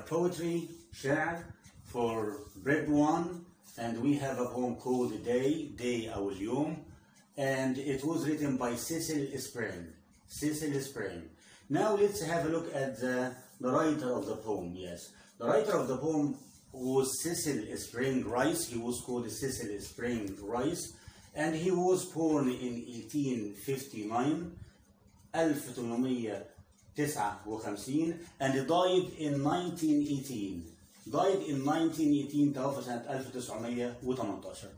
poetry, شعر, for grade 1, and we have a poem called Day أو اليوم, and it was written by Cecil Spring. Cecil Spring. Now let's have a look at the writer of the poem. Yes, the writer of the poem was Cecil Spring Rice. He was called Cecil Spring Rice, and he was born in 1859, 1859, and he died in 1918. Died in 1918, توفى سنة 1918.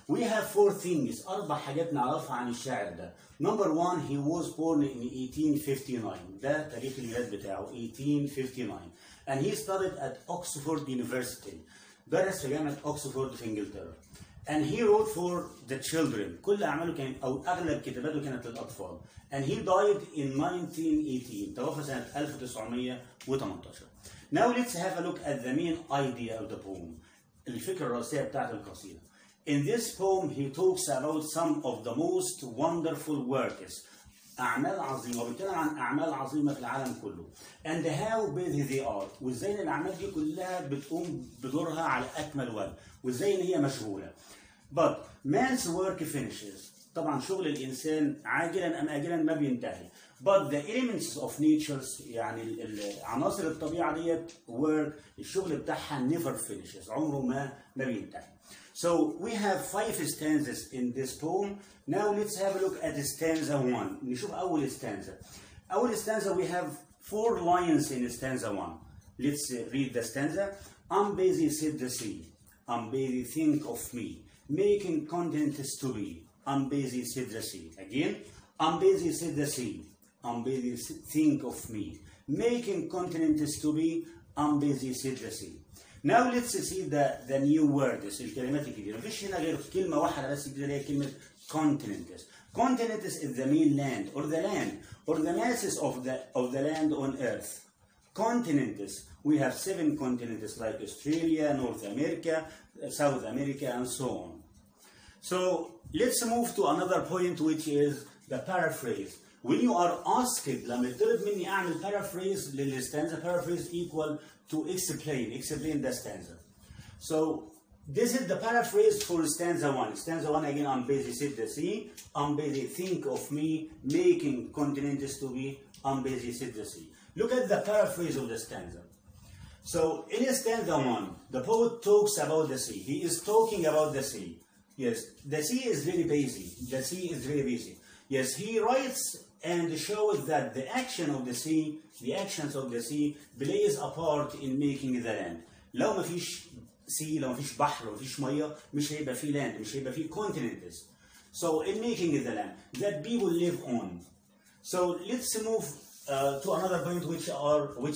We have four things. أربع حاجات نعرفها عن الشاعر ده. Number one, he was born in 1859. ده تاريخ الميلاد بتاعه 1859. And he studied at Oxford University. درس في جامعة أكسفورد في إنجلترا. And he wrote for the children. كل أعماله كانت أو أغلب كتاباته كانت للأطفال. And he died in 1918. توفى سنة 1918. Now let's have a look at the main idea of the poem. الفكرة الرئيسية بتاعت القصيدة. In this poem, he talks about some of the most wonderful works. أعمال عظيمة، وبيتكلم عن أعمال عظيمة في العالم كله. And how big they are. وإزاي إن الأعمال دي كلها بتقوم بدورها على أكمل وجه. وإزاي إن هي مشغولة. But man's work finishes. طبعا شغل الإنسان عاجلا أم آجلا ما بينتهي. But the elements of nature يعني عناصر الطبيعة ديت work الشغل بتاعها never finishes. عمره ما بينتهي. So we have 5 stanzas in this poem. Now let's have a look at stanza 1. نشوف أول stanza. أول stanza we have 4 lines in stanza 1. Let's read the stanza. I'm busy, said the sea. I'm busy, think of me. Making continents to be. I'm busy, said the sea. Again. I'm busy, said the sea. I'm busy, think of me. Making continents to be. I'm busy, said the sea. Now let's see the new words. الكلمات الجديدة. مفيش هنا غير كلمة واحدة بس جديدة هي كلمة continents. Continents is the main land or the masses of the land on earth. Continents. We have 7 continents like Australia, North America, South America, and so on. So let's move to another point, which is the paraphrase. When you are asked, لما يطلب مني أعمل paraphrase للstanza, paraphrase equal to explain the stanza. So this is the paraphrase for stanza 1. Stanza 1 again, I'm busy, said the sea. I'm busy, think of me, making continents to be. I'm busy, said the sea. Look at the paraphrase of the stanza. So in stanza 1, the poet talks about the sea. He is talking about the sea. Yes, the sea is very busy. The sea is very busy. Yes, he writes and shows that the actions of the sea plays a part in making the land. لو ما فيش sea, لو ما فيش بحر، لو ما فيش مية، مش هيبقى فيه land، مش هيبقى فيه continents. So in making the land that people live on. So let's move to another point, which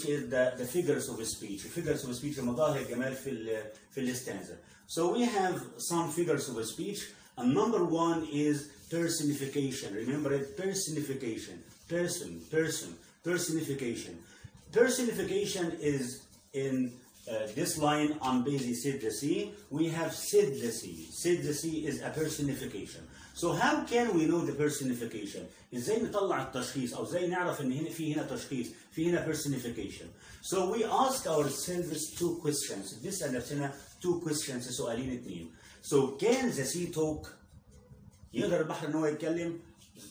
is the figures of speech. Figures of speech مظاهر الجمال في الستانزا. So we have some figures of speech, and number 1 is personification. Remember it, personification. Personification. Personification is in this line, I'm busy, said the sea. We have said the sea. Said the sea is a personification. So how can we know the personification? ازاي نطلع التشخيص او ازاي نعرف ان هنا في هنا تشخيص، في هنا personification. So we ask ourselves 2 questions. بنسأل نفسنا 2 questions، سؤالين 2. So can the sea talk? يقدر البحر ان هو يتكلم؟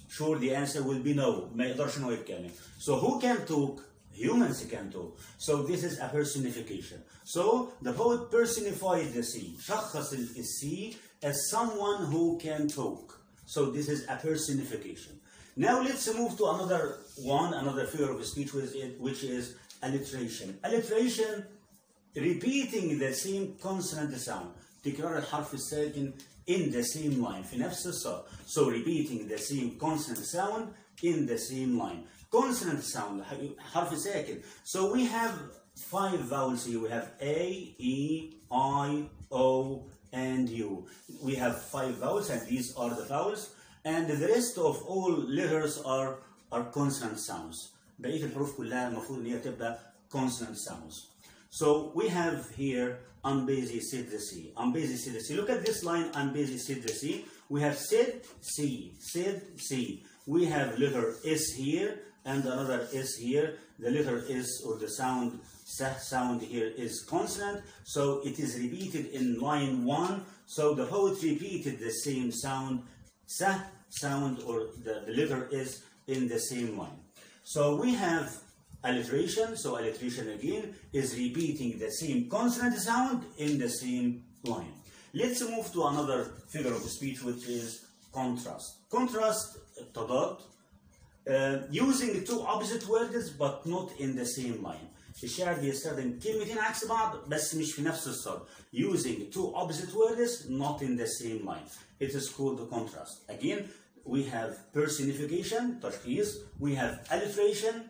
Sure, the answer will be no. ما يقدرش ان هو يتكلم. So who can talk? Humans can talk. So this is a personification. So the poet personified the sea. شخص السي as someone who can talk. So this is a personification. Now let's move to another figure of speech, which is alliteration. Alliteration, repeating the same consonant sound. تكرار الحرف الساكن in the same line, في نفس الصوت. So repeating the same consonant sound in the same line. Consonant sound, حرف ساكن. So we have 5 vowels here. We have A, E, I, O, and U. We have 5 vowels, and these are the vowels. And the rest of all letters are consonant sounds. بقية الحروف كلها المفروض إن هي تبقى consonant sounds. So we have here, I'm busy, said the sea. I'm busy, said the sea. Look at this line, I'm busy, said the sea. We have said, sea, said, sea. We have letter S here, and another S here. The letter S or the sound sound here is consonant, so it is repeated in line 1. So the poet repeated the same sound, sound, or the letter S in the same line. So we have alliteration. So alliteration again is repeating the same consonant sound in the same line. Let's move to another figure of speech, which is contrast. Contrast, تضاد, using two opposite words but not in the same line. الشاعر بيستخدم كلمتين عكس بعض بس مش في نفس الصدر. Using two opposite words not in the same line. It is called the contrast. Again, we have personification, تشخيص. We have alliteration,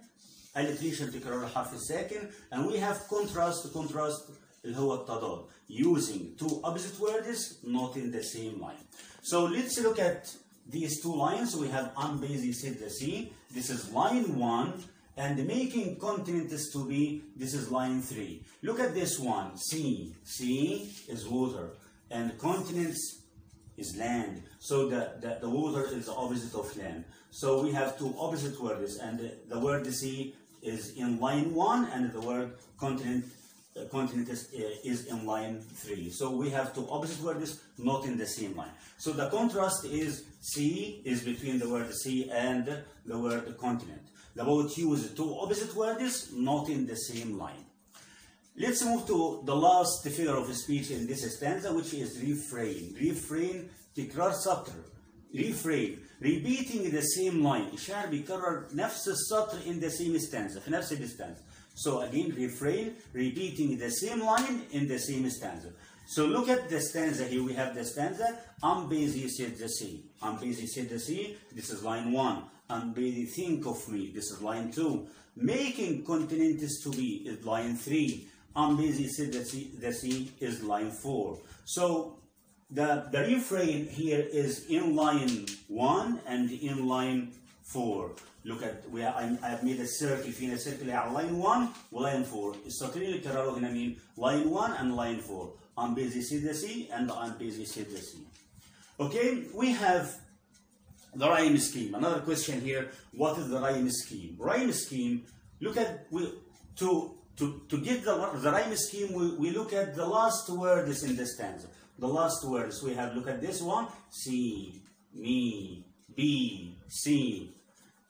alliteration تكرار الحرف الساكن. And we have contrast, contrast اللي هو التضاد. Using two opposite words not in the same line. So let's look at these two lines. We have am busy said the sea. This is line 1, and making continents to be, this is line 3. Look at this one. Sea. Sea is water, and continents is land. So the water is the opposite of land. So we have two opposite words, and the word sea is in line 1, and the word continent is in line 3. So we have two opposite words not in the same line. So the contrast is sea is between the word sea and the word continent. The poet used two opposite words not in the same line. Let's move to the last figure of speech in this stanza, which is refrain. Refrain تكرار سطر. Refrain, repeating the same line. الشاعر بيكرر نفس السطر in the same stanza, في نفس الstanza. So again, refrain, repeating the same line in the same stanza. So look at the stanza here. We have the stanza. I'm busy said the sea. I'm busy said the sea. This is line 1. I'm busy think of me. This is line 2. Making continents to be is line 3. I'm busy said the sea is line 4. So the refrain here is in line 1 and in line 4. Look at where I have made a circle. فينا circle على line 1 و line 4. السطرين اللي كرروا هنا مين؟ line 1 and line 4. I'm busy said the sea and I'm busy said the sea. Okay, we have the rhyme scheme. Another question here. What is the rhyme scheme? Rhyme scheme. Look at to get the rhyme scheme. We look at the last words in the stanza. The last words we have. Look at this one. See, me, be, see.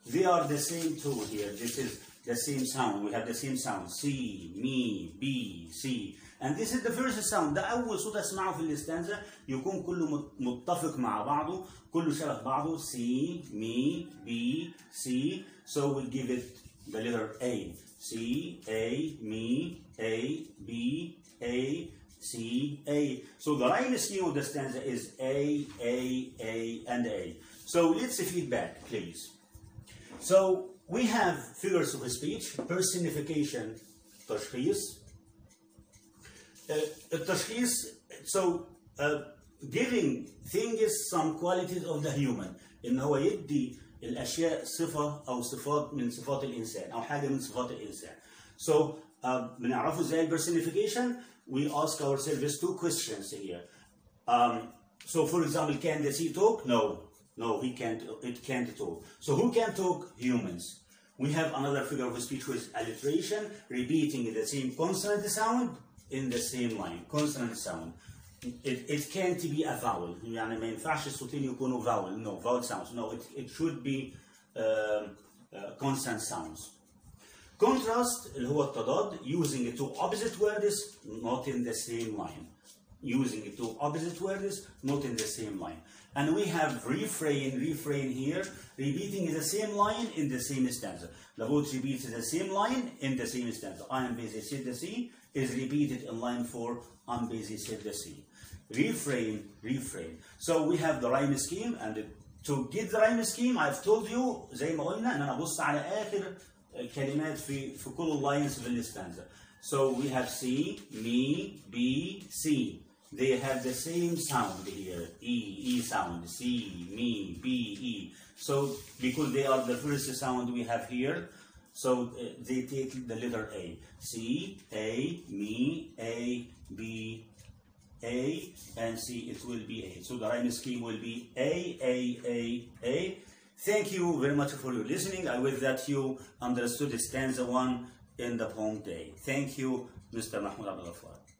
They are the same two here. This is the same sound. We have the same sound. See, me, be, see. And this is the first sound. ده أول صوت أسمعه في الاستانزا يكون كله متفق مع بعضه، كله شبه بعضه. See, me, be, see. So we'll give it the letter A. C, A, me, A, B, A, C, A. So the rhyme scheme of the stanza is A, and A. So let's feedback, please. So we have figures of speech, personification, تشخيص. التشخيص, so giving things some qualities of the human. إن هو يدي الأشياء صفة أو صفات من صفات الإنسان أو حاجة من صفات الإنسان. So بنعرفه إزاي personification. We ask ourselves two questions here. So for example, can the sea talk? No. No, he can't. It can't talk. So who can talk? Humans. We have another figure of speech with alliteration, repeating the same consonant sound in the same line. Consonant sound. It can't be a vowel. يعني ما ينفعش الصوتين يكونوا vowel. No, vowel sounds. No, it should be consonant sounds. Contrast اللي هو التضاد, using two opposite words not in the same line. Using two opposite words not in the same line. And we have refrain here, repeating the same line in the same stanza. The poet repeats the same line in the same stanza. I am busy said the sea is repeated in line 4. I'm busy said the sea. Refrain. So we have the rhyme scheme, and to get the rhyme scheme I've told you زي ما قلنا ان انا ابص على اخر كلمات في كل اللاينز في الستانزا. So we have see, me, be, see. They have the same sound here, E sound, C, me, B, E. So because they are the first sound we have here, so they take the letter A. C, A, me, A, B, A, and C, it will be A. So the rhyme scheme will be A, Thank you very much for your listening. I wish that you understood stanza 1 in the poem day. Thank you, Mr. Mahmoud Abdul Ghaffar.